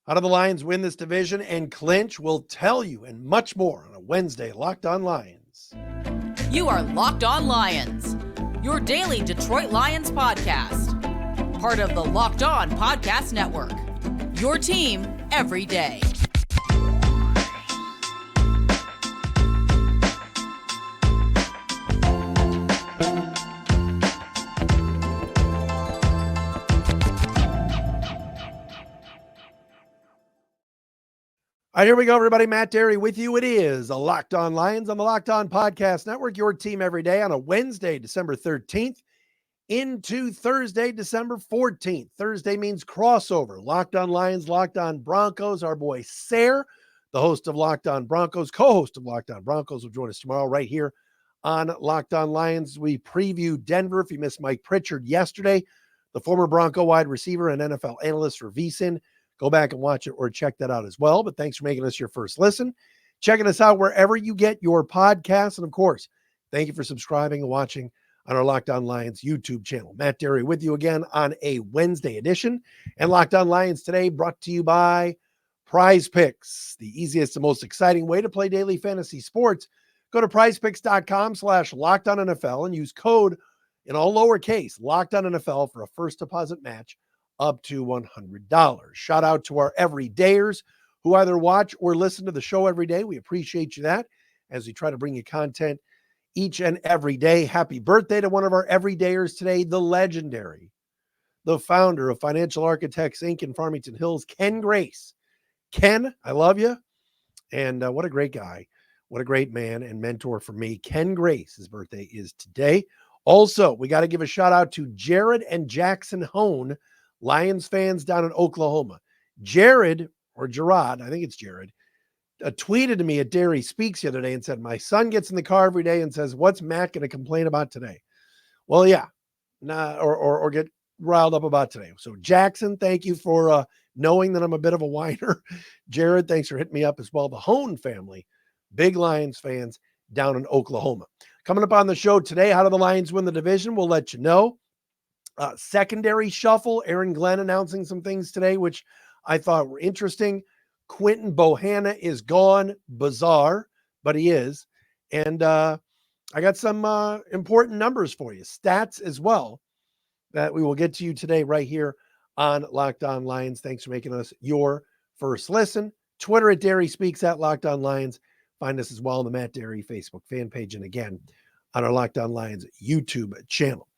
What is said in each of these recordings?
How do the Lions win this division and clinch? We'll tell you and much more on a Wednesday Locked On Lions. You are Locked On Lions, your daily Detroit Lions podcast. Part of the Locked On Podcast Network, your team every day. All right, here we go, everybody. Matt Derry with you. It is a Locked On Lions on the Locked On Podcast Network, your team every day on a Wednesday, December 13th into Thursday, December 14th. Thursday means crossover. Locked On Lions, Locked On Broncos. Our boy Sayre, the host of Locked On Broncos, co-host of Locked On Broncos, will join us tomorrow right here on Locked On Lions. We preview Denver. If you missed Mike Pritchard yesterday, the former Bronco wide receiver and NFL analyst for VSiN, go back and watch it or check that out as well. But thanks for making us your first listen. Checking us out wherever you get your podcasts. And of course, thank you for subscribing and watching on our Locked On Lions YouTube channel. Matt Derry with you again on a Wednesday edition. And Locked On Lions today brought to you by PrizePicks, the easiest and most exciting way to play daily fantasy sports. Go to prizepicks.com/LockedOnNFL and use code in all lowercase LockedOnNFL for a first deposit match up to $100. Shout out to our everydayers who either watch or listen to the show every day. We appreciate you that as we try to bring you content each and every day. Happy birthday to one of our everydayers today, the legendary, the founder of Financial Architects Inc. in Farmington Hills, Ken Grace. Ken, I love you. And what a great guy. What a great man and mentor for me. Ken Grace, his birthday is today. Also, we got to give a shout out to Jared and Jackson Hone, Lions fans down in Oklahoma. Jared, or Gerard, I think it's Jared, tweeted to me at Derry Speaks the other day and said, my son gets in the car every day and says, what's Matt going to complain about today? Well, yeah, or get riled up about today. So Jackson, thank you for knowing that I'm a bit of a whiner. Jared, thanks for hitting me up as well. The Hone family, big Lions fans down in Oklahoma. Coming up on the show today, how do the Lions win the division? We'll let you know. Secondary shuffle, Aaron Glenn announcing some things today, which I thought were interesting. Quinton Bohanna is gone. Bizarre, but he is. And I got some important numbers for you, stats as well, that we will get to you today right here on Locked On Lions. Thanks for making us your first listen. Twitter at Derry Speaks, at Locked On Lions. Find us as well on the Matt Derry Facebook fan page, and again on our Locked On Lions YouTube channel.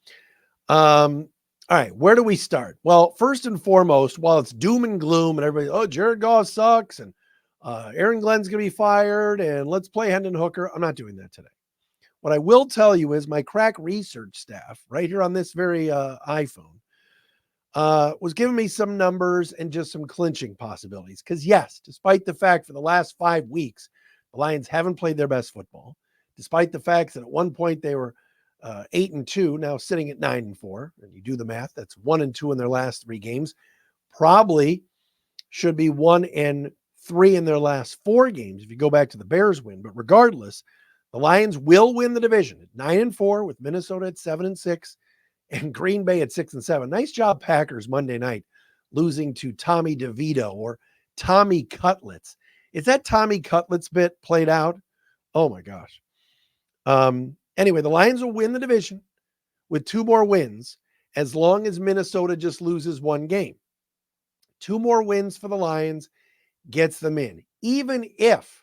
All right, where do we start? Well, first and foremost, while it's doom and gloom and everybody, oh, Jared Goff sucks and Aaron Glenn's going to be fired and let's play Hendon Hooker. I'm not doing that today. What I will tell you is my crack research staff right here on this very iPhone was giving me some numbers and just some clinching possibilities. Because yes, despite the fact for the last 5 weeks, the Lions haven't played their best football, despite the fact that at one point they were 8-2, now sitting at 9-4. And you do the math, that's 1-2 in their last 3 games. Probably should be 1-3 in their last 4 games if you go back to the Bears win. But regardless, the Lions will win the division at 9-4 with Minnesota at 7-6 and Green Bay at 6-7. Nice job, Packers, Monday night, losing to Tommy DeVito or Tommy Cutlets. Is that Tommy Cutlets bit played out? Oh my gosh. Anyway, the Lions will win the division with 2 more wins as long as Minnesota just loses 1 game. 2 more wins for the Lions gets them in. Even if,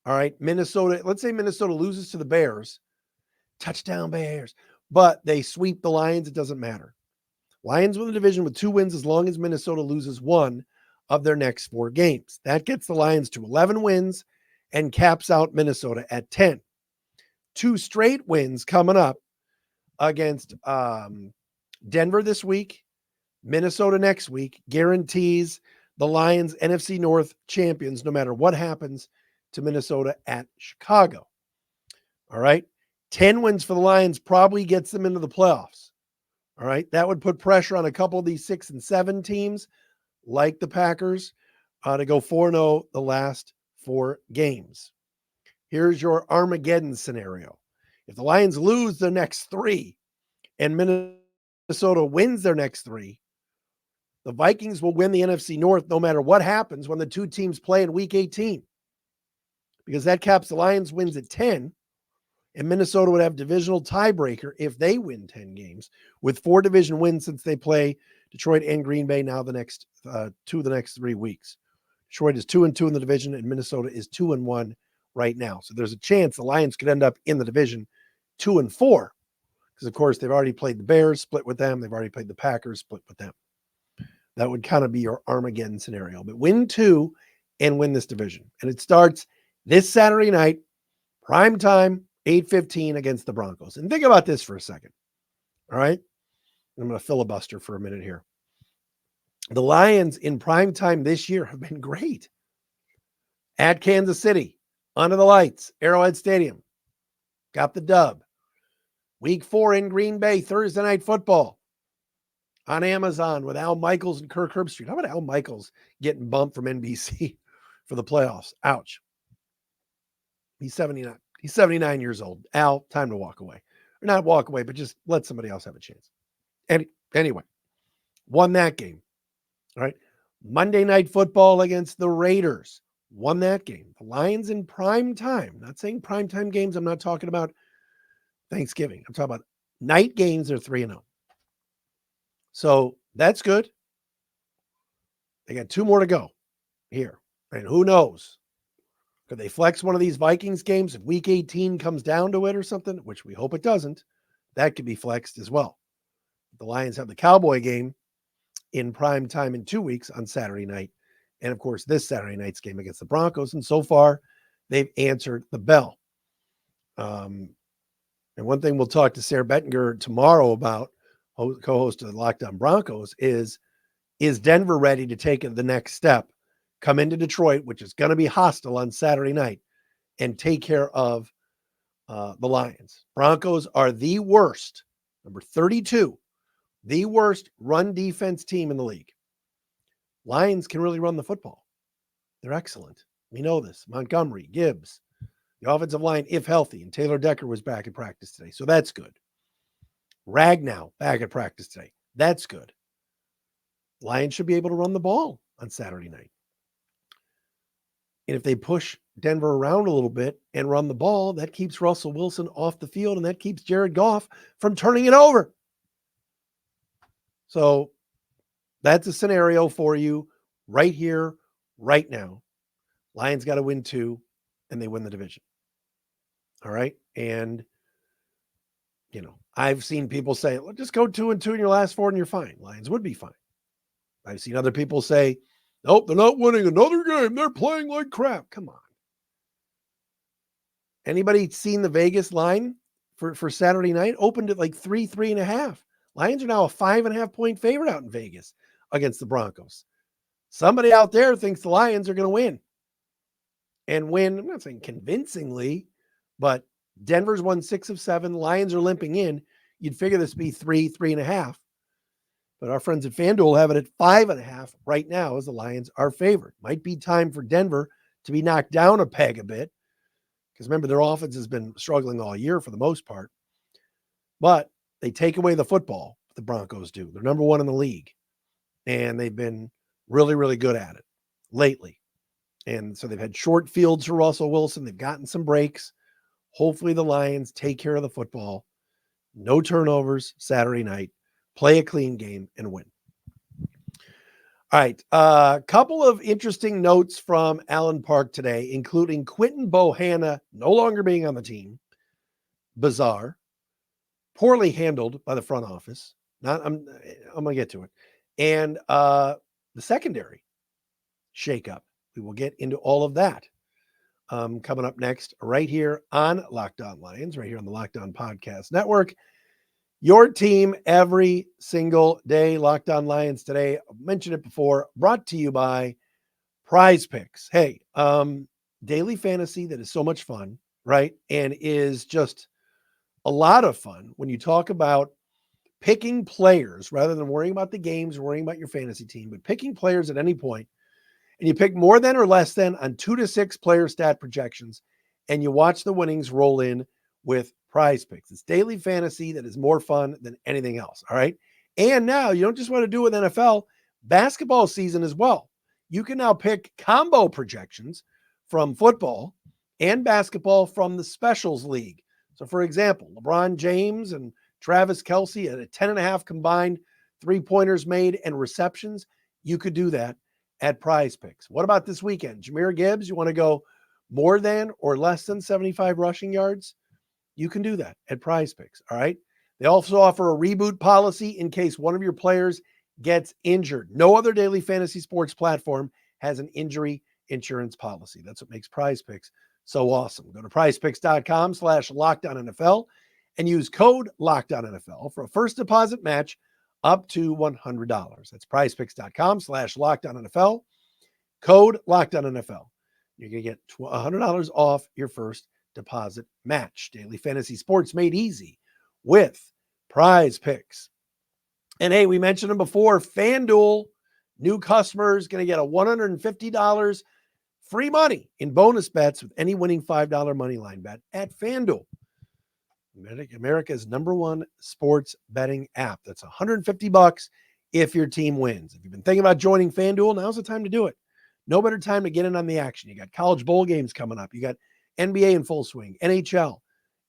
all right, Minnesota, let's say Minnesota loses to the Bears, touchdown Bears, but they sweep the Lions, it doesn't matter. Lions win the division with 2 wins as long as Minnesota loses 1 of their next 4 games. That gets the Lions to 11 wins and caps out Minnesota at 10. 2 straight wins coming up against Denver this week, Minnesota next week, guarantees the Lions NFC North champions no matter what happens to Minnesota at Chicago. All right. 10 wins for the Lions probably gets them into the playoffs. All right. That would put pressure on a couple of these 6 and 7 teams like the Packers to go 4-0 the last 4 games. Here's your Armageddon scenario. If the Lions lose their next 3 and Minnesota wins their next 3, The Vikings will win the NFC North no matter what happens when the two teams play in week 18, because that caps the Lions wins at 10, and Minnesota would have divisional tiebreaker if they win 10 games, with 4 division wins since they play Detroit and Green Bay now the next 3 weeks. Detroit is 2-2 in the division, and Minnesota is 2-1 right now. So there's a chance the Lions could end up in the division 2-4, because of course they've already played the Bears, split with them. They've already played the Packers, split with them. That would kind of be your Armageddon scenario. But win 2 and win this division. And it starts this Saturday night, prime time, 8:15 against the Broncos. And think about this for a second. All right? I'm going to filibuster for a minute here. The Lions in prime time this year have been great. At Kansas City, under the lights, Arrowhead Stadium, got the dub. Week 4 in Green Bay, Thursday Night Football on Amazon with Al Michaels and Kirk Herbstreit. How about Al Michaels getting bumped from NBC for the playoffs? Ouch. He's 79. He's 79 years old. Al, time to walk away. Or not walk away, but just let somebody else have a chance. Anyway, won that game. All right. Monday Night Football against the Raiders. Won that game. The Lions in prime time. Not saying prime time games. I'm not talking about Thanksgiving. I'm talking about night games. They're 3-0. So that's good. They got 2 more to go here. And who knows? Could they flex one of these Vikings games if week 18 comes down to it or something, which we hope it doesn't? That could be flexed as well. The Lions have the Cowboy game in prime time in 2 weeks on Saturday night. And of course, this Saturday night's game against the Broncos. And so far, they've answered the bell. And one thing we'll talk to Sarah Bettinger tomorrow about, co-host of the Locked On Broncos, is Denver ready to take the next step, come into Detroit, which is going to be hostile on Saturday night, and take care of the Lions. Broncos are the worst, number 32, the worst run defense team in the league. Lions can really run the football. They're excellent. We know this. Montgomery, Gibbs, the offensive line, if healthy, and Taylor Decker was back at practice today. So that's good. Ragnow back at practice today. That's good. Lions should be able to run the ball on Saturday night. And if they push Denver around a little bit and run the ball, that keeps Russell Wilson off the field, and that keeps Jared Goff from turning it over. So that's a scenario for you right here, right now. Lions got to win 2, and they win the division. All right. And, you know, I've seen people say, well, just go 2-2 in your last 4 and you're fine. Lions would be fine. I've seen other people say, nope, they're not winning another game. They're playing like crap. Come on. Anybody seen the Vegas line for Saturday night? Opened at like 3.5. Lions are now a 5.5 point favorite out in Vegas against the Broncos. Somebody out there thinks the Lions are going to win. And win, I'm not saying convincingly, but Denver's won 6 of 7. Lions are limping in. You'd figure this would be 3.5. But our friends at FanDuel have it at 5.5 right now as the Lions are favored. Might be time for Denver to be knocked down a peg a bit, because remember, their offense has been struggling all year for the most part. But they take away the football, the Broncos do. They're number 1 in the league. And they've been really, really good at it lately. And so they've had short fields for Russell Wilson. They've gotten some breaks. Hopefully the Lions take care of the football. No turnovers Saturday night. Play a clean game and win. All right. A couple of interesting notes from Allen Park today, including Quinton Bohanna no longer being on the team. Bizarre. Poorly handled by the front office. I'm going to get to it. And the secondary shakeup. We will get into all of that coming up next right here on Locked On Lions, right here on the Locked On Podcast Network. Your team every single day. Locked On Lions today. I've mentioned it before. Brought to you by PrizePicks. Hey, daily fantasy that is so much fun, right? And is just a lot of fun when you talk about picking players rather than worrying about the games, worrying about your fantasy team, but picking players at any point. And you pick more than or less than on 2 to 6 player stat projections, and you watch the winnings roll in with PrizePicks. It's daily fantasy that is more fun than anything else. All right. And now you don't just want to do it with NFL. basketball season as well. You can now pick combo projections from football and basketball from the Specials League. So, for example, LeBron James and Travis Kelce at a 10.5 combined three-pointers made and receptions. You could do that at PrizePicks. What about this weekend? Jahmyr Gibbs, you want to go more than or less than 75 rushing yards? You can do that at PrizePicks, all right? They also offer a reboot policy in case one of your players gets injured. No other daily fantasy sports platform has an injury insurance policy. That's what makes PrizePicks so awesome. Go to prizepicks.com/LockedOnNFL and use code LockedOnNFL for a first deposit match up to $100. That's prizepicks.com/LockedOnNFL, code LockedOnNFL. You're going to get $100 off your first deposit match. Daily fantasy sports made easy with PrizePicks. And hey, we mentioned them before. FanDuel, new customers going to get a $150 free money in bonus bets with any winning $5 money line bet at FanDuel, America's #1 sports betting app. That's $150 if your team wins. If you've been thinking about joining FanDuel, now's the time to do it. No better time to get in on the action. You got college bowl games coming up. You got NBA in full swing, NHL,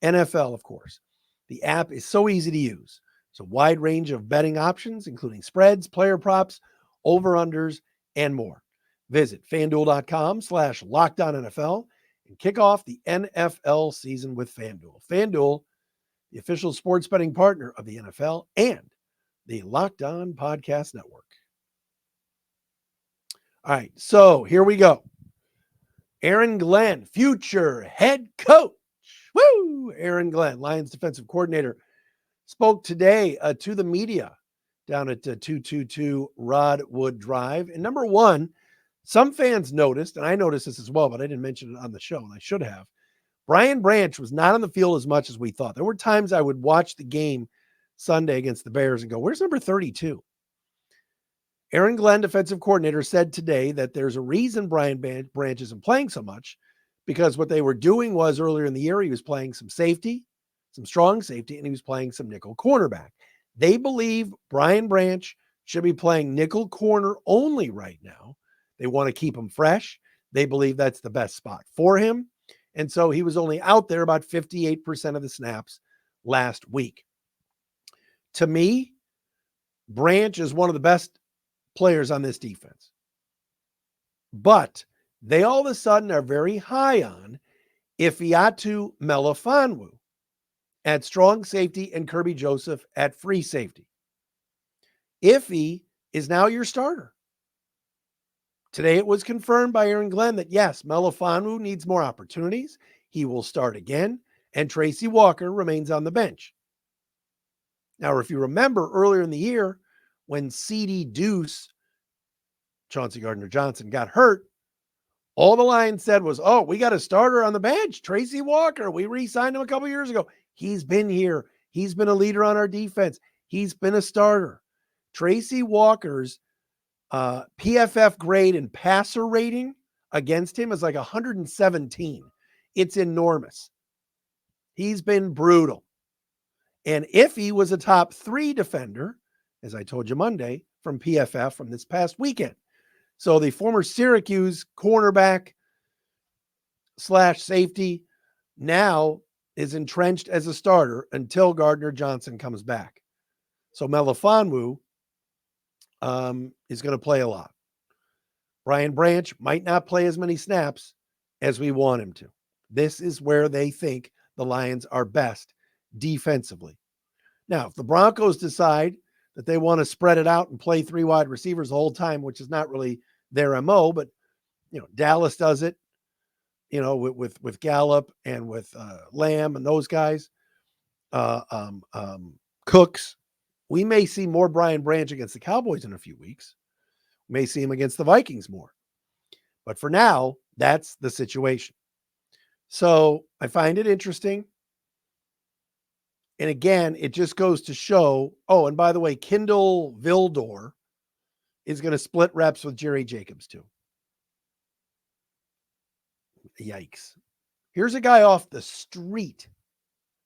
NFL, of course. The app is so easy to use. It's a wide range of betting options, including spreads, player props, over-unders, and more. Visit FanDuel.com/LockedOnNFL and kick off the NFL season with FanDuel. FanDuel, the official sports betting partner of the NFL and the Locked On Podcast Network. All right, so here we go. Aaron Glenn, future head coach. Woo! Aaron Glenn, Lions defensive coordinator, spoke today to the media down at 222 Rodwood Drive. And number one, some fans noticed, and I noticed this as well, but I didn't mention it on the show, and I should have. Brian Branch was not on the field as much as we thought. There were times I would watch the game Sunday against the Bears and go, where's number 32? Aaron Glenn, defensive coordinator, said today that there's a reason Brian Branch isn't playing so much, because what they were doing was earlier in the year, he was playing some safety, some strong safety, and he was playing some nickel cornerback. They believe Brian Branch should be playing nickel corner only right now. They want to keep him fresh. They believe that's the best spot for him. And so he was only out there about 58% of the snaps last week. To me, Branch is one of the best players on this defense. But they all of a sudden are very high on Iffy Melifonwu at strong safety and Kirby Joseph at free safety. Iffy is now your starter. Today it was confirmed by Aaron Glenn that yes, Melifonwu needs more opportunities. He will start again, and Tracy Walker remains on the bench. Now, if you remember earlier in the year when CD Deuce, Chauncey Gardner-Johnson, got hurt, all the Lions said was, oh, we got a starter on the bench, Tracy Walker. We re-signed him a couple years ago. He's been here. He's been a leader on our defense. He's been a starter. Tracy Walker's PFF grade and passer rating against him is like 117. It's enormous. He's been brutal. And Iffy was a top 3 defender, as I told you Monday, from PFF from this past weekend. So the former Syracuse cornerback / safety now is entrenched as a starter until Gardner-Johnson comes back. So Melifonwu is going to play a lot. Brian Branch might not play as many snaps as we want him to. This is where they think the Lions are best defensively. Now, if the Broncos decide that they want to spread it out and play 3 wide receivers the whole time, which is not really their MO, but Dallas does it, with Gallup and with Lamb and those guys, Cooks. We may see more Brian Branch against the Cowboys in a few weeks. We may see him against the Vikings more. But for now, that's the situation. So I find it interesting. And again, it just goes to show, oh, and by the way, Kindle Vildor is going to split reps with Jerry Jacobs too. Yikes. Here's a guy off the street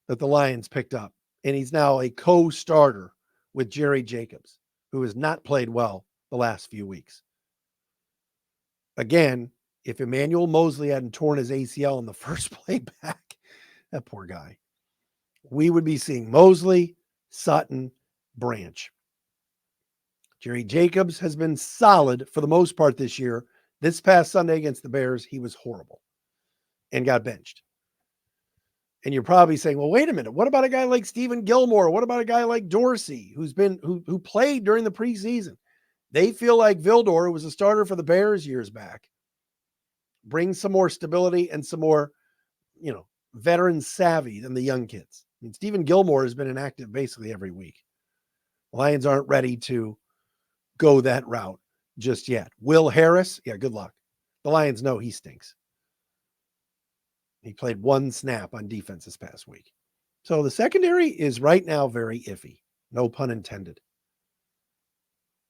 that the Lions picked up, and he's now a co-starter with Jerry Jacobs, who has not played well the last few weeks. Again, if Emmanuel Mosley hadn't torn his ACL in the first play back, that poor guy, we would be seeing Mosley, Sutton, Branch. Jerry Jacobs has been solid for the most part this year. This past Sunday against the Bears, he was horrible and got benched. And you're probably saying, well, wait a minute. What about a guy like Stephen Gilmore? What about a guy like Dorsey, who played during the preseason? They feel like Vildor, who was a starter for the Bears years back, brings some more stability and some more, veteran savvy than the young kids. I mean, Stephen Gilmore has been inactive basically every week. The Lions aren't ready to go that route just yet. Will Harris, good luck. The Lions know he stinks. He played one snap on defense this past week. So the secondary is right now very iffy. No pun intended.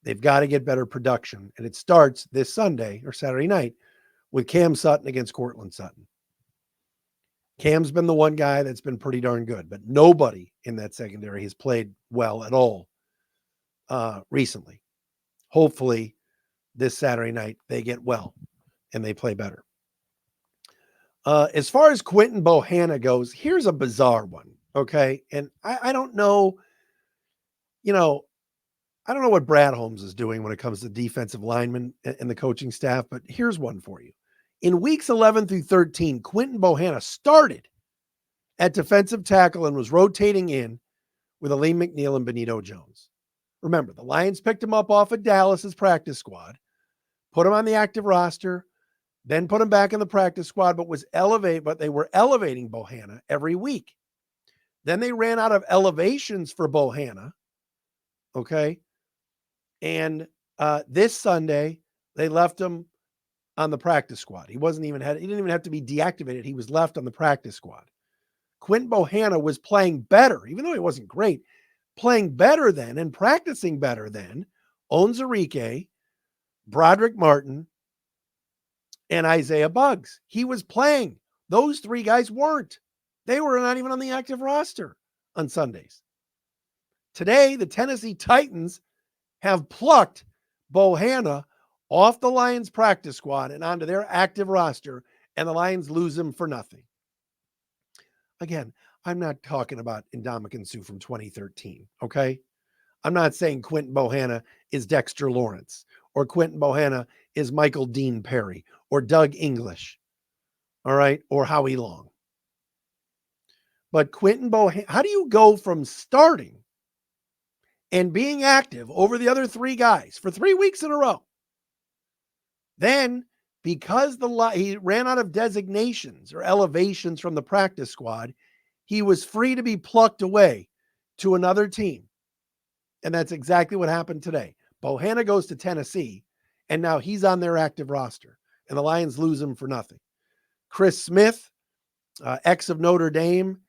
They've got to get better production. And it starts this Sunday or Saturday night with Cam Sutton against Cortland Sutton. Cam's been the one guy that's been pretty darn good, but nobody in that secondary has played well at all recently. Hopefully this Saturday night they get well and they play better. As far as Quinton Bohanna goes, here's a bizarre one, okay? And I don't know, I don't know what Brad Holmes is doing when it comes to defensive linemen and the coaching staff, but here's one for you. In weeks 11 through 13, Quinton Bohanna started at defensive tackle and was rotating in with Aleem McNeil and Benito Jones. Remember, the Lions picked him up off of Dallas's practice squad, put him on the active roster, then put him back in the practice squad, but they were elevating Bohanna every week. Then they ran out of elevations for Bohanna. Okay. And this Sunday, they left him on the practice squad. He didn't even have to be deactivated. He was left on the practice squad. Quinton Bohanna was playing better, even though he wasn't great, playing better than and practicing better than Onwuzurike, Broderick Martin, and Isaiah Buggs. He was playing. Those three guys weren't. They were not even on the active roster on Sundays. Today, the Tennessee Titans have plucked Bohanna off the Lions practice squad and onto their active roster, and the Lions lose him for nothing. Again, I'm not talking about Ndamukong Suh from 2013, okay? I'm not saying Quinton Bohanna is Dexter Lawrence or Quinton Bohanna is Michael Dean Perry or Doug English, all right, or Howie Long. But Quinton Bohanna, how do you go from starting and being active over the other three guys for 3 weeks in a row? Then, because he ran out of designations or elevations from the practice squad, he was free to be plucked away to another team. And that's exactly what happened today. Bohanna goes to Tennessee, and now he's on their active roster, and the Lions lose him for nothing. Chris Smith, ex of Notre Dame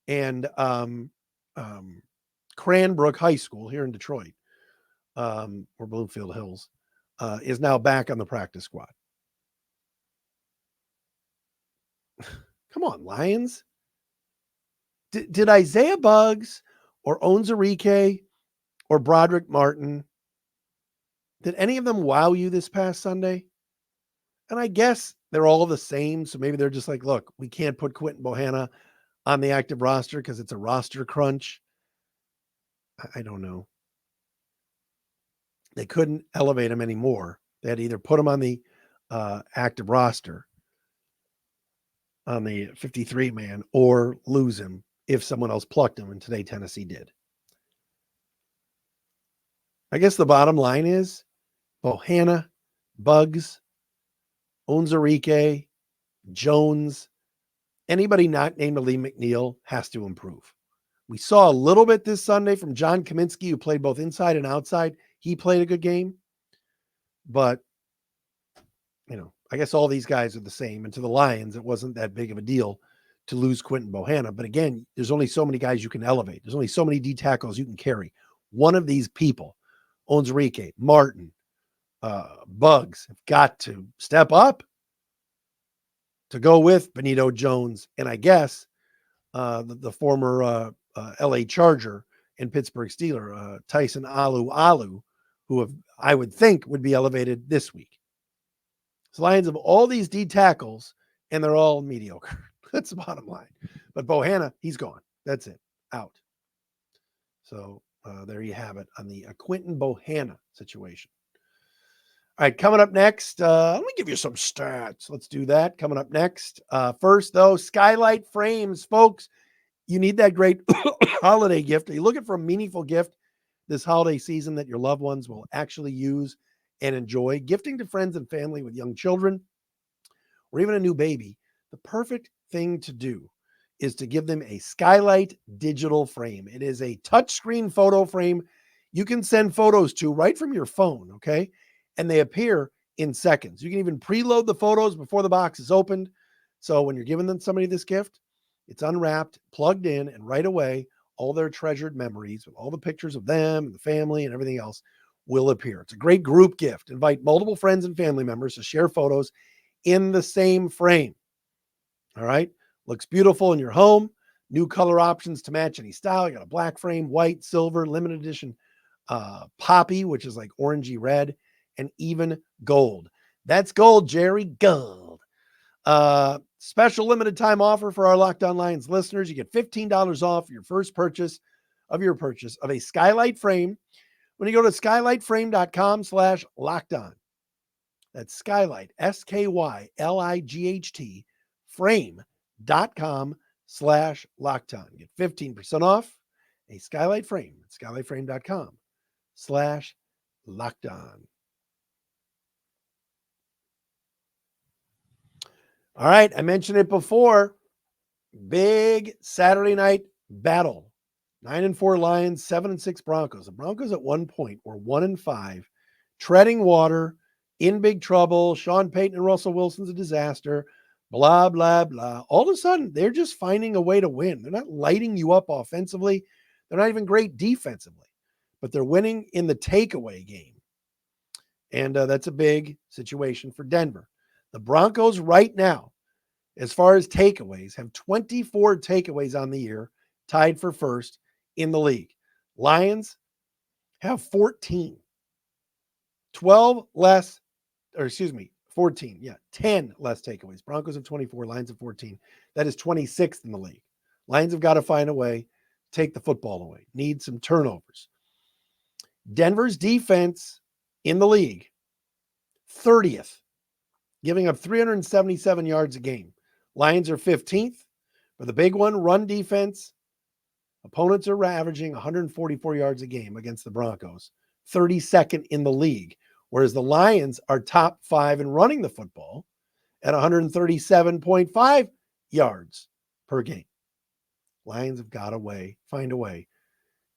and Cranbrook High School here in Detroit, or Bloomfield Hills, is now back on the practice squad. Come on, Lions. Did Isaiah Buggs or Onwuzurike or Broderick Martin, did any of them wow you this past Sunday? And I guess they're all the same. So maybe they're just like, look, we can't put Quinton Bohanna on the active roster because it's a roster crunch. I don't know. They couldn't elevate him anymore. They had to either put him on the active roster on the 53-man or lose him if someone else plucked him, and today Tennessee did. I guess the bottom line is Bohanna, Buggs, Onwuzurike, Jones, anybody not named Aleem McNeil has to improve. We saw a little bit this Sunday from John Kaminsky, who played both inside and outside. He played a good game, but I guess all these guys are the same. And to the Lions, it wasn't that big of a deal to lose Quinton Bohanna. But again, there's only so many guys you can elevate. There's only so many D tackles you can carry. One of these people, Onwuzurike, Martin, Buggs, have got to step up to go with Benito Jones. And I guess the former LA Charger and Pittsburgh Steeler, Tyson Alu, I would think would be elevated this week. So Lions have all these D tackles, and they're all mediocre. That's the bottom line. But Bohanna, he's gone. That's it. Out. So there you have it on the Quinton Bohanna situation. All right, coming up next, let me give you some stats. Let's do that. Coming up next. First, though, Skylight Frames. Folks, you need that great holiday gift. Are you looking for a meaningful gift this holiday season that your loved ones will actually use and enjoy? Gifting to friends and family with young children or even a new baby, the perfect thing to do is to give them a Skylight digital frame. It is a touchscreen photo frame you can send photos to right from your phone, okay? And they appear in seconds. You can even preload the photos before the box is opened. So when you're giving them somebody this gift, it's unwrapped, plugged in, and right away, all their treasured memories with all the pictures of them and the family and everything else will appear. It's a great group gift. Invite multiple friends and family members to share photos in the same frame. All right. Looks beautiful in your home. New color options to match any style. You got a black frame, white, silver, limited edition poppy, which is like orangey red, and even gold. That's gold, Jerry. Gold. Special limited time offer for our Locked On Lions listeners. You get $15 off your first purchase of a Skylight frame when you go to skylightframe.com/lockedon. That's Skylight, SKYLIGHT, frame.com/lockedon. Get 15% off a Skylight frame at skylightframe.com/lockedon. All right, I mentioned it before. Big Saturday night battle. 9-4 Lions, 7-6 Broncos. The Broncos at one point were 1-5, treading water, in big trouble. Sean Payton and Russell Wilson's a disaster. Blah, blah, blah. All of a sudden, they're just finding a way to win. They're not lighting you up offensively. They're not even great defensively, but they're winning in the takeaway game. And that's a big situation for Denver. The Broncos right now, as far as takeaways, have 24 takeaways on the year, tied for first in the league. Lions have 14. 14. Yeah, 10 less takeaways. Broncos have 24, Lions have 14. That is 26th in the league. Lions have got to find a way to take the football away. Need some turnovers. Denver's defense in the league, 30th, giving up 377 yards a game. Lions are 15th. For the big one, run defense, opponents are averaging 144 yards a game against the Broncos, 32nd in the league, whereas the Lions are top 5 in running the football at 137.5 yards per game. Lions have got to find a way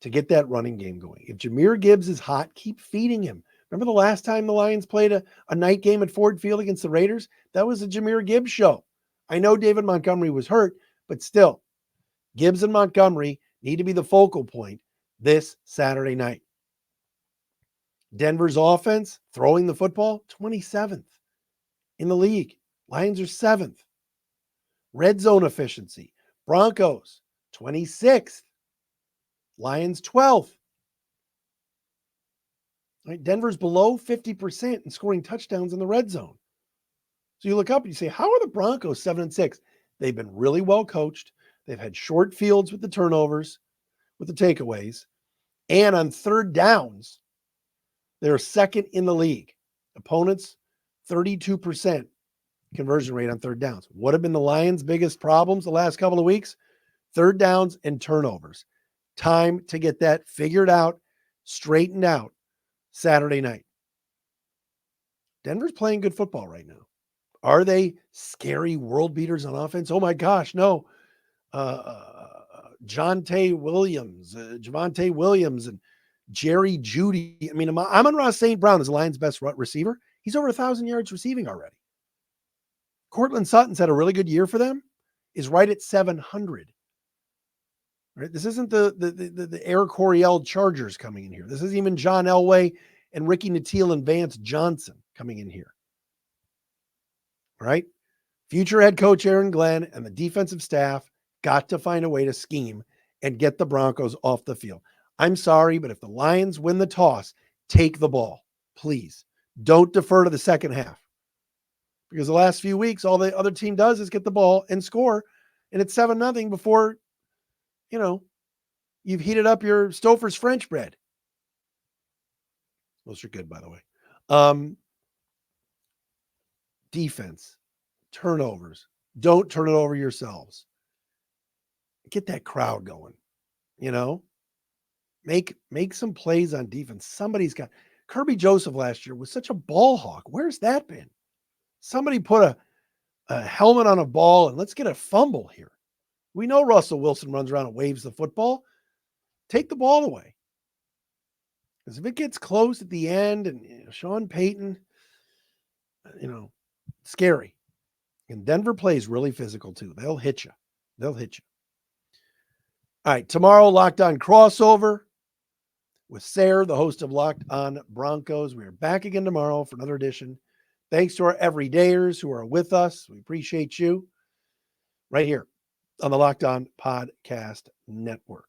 to get that running game going. If Jahmyr Gibbs is hot, keep feeding him. Remember the last time the Lions played a night game at Ford Field against the Raiders? That was a Jahmyr Gibbs show. I know David Montgomery was hurt, but still, Gibbs and Montgomery need to be the focal point this Saturday night. Denver's offense, throwing the football, 27th in the league. Lions are 7th. Red zone efficiency, Broncos, 26th. Lions, 12th. Right, Denver's below 50% in scoring touchdowns in the red zone. So you look up and you say, how are the Broncos 7-6? They've been really well coached. They've had short fields with the turnovers, with the takeaways. And on third downs, they're second in the league. Opponents, 32% conversion rate on third downs. What have been the Lions' biggest problems the last couple of weeks? Third downs and turnovers. Time to get that figured out, straightened out Saturday night. Denver's playing good football right now. Are they scary world beaters on offense? Oh my gosh, no. Javonte Williams and Jerry Jeudy. I mean, Amon-Ra St. Brown is the Lions' best receiver. He's over 1,000 yards receiving already. Cortland Sutton's had a really good year for them, is right at 700. Right? This isn't the Air Coryell Chargers coming in here. This isn't even John Elway and Ricky Nattiel and Vance Johnson coming in here. Right? Future head coach Aaron Glenn and the defensive staff got to find a way to scheme and get the Broncos off the field. I'm sorry, but if the Lions win the toss, take the ball, please. Don't defer to the second half. Because the last few weeks, all the other team does is get the ball and score, and it's 7-0 before, you've heated up your Stouffer's French bread. Those are good, by the way. Defense, turnovers. Don't turn it over yourselves. Get that crowd going, Make some plays on defense. Somebody's got Kirby Joseph last year was such a ball hawk. Where's that been? Somebody put a helmet on a ball and let's get a fumble here. We know Russell Wilson runs around and waves the football. Take the ball away. Because if it gets close at the end and Sean Payton, scary. And Denver plays really physical too. They'll hit you. All right, tomorrow, Locked On crossover with Sarah, the host of Locked On Broncos. We are back again tomorrow for another edition. Thanks to our everydayers who are with us. We appreciate you right here on the Locked On Podcast Network.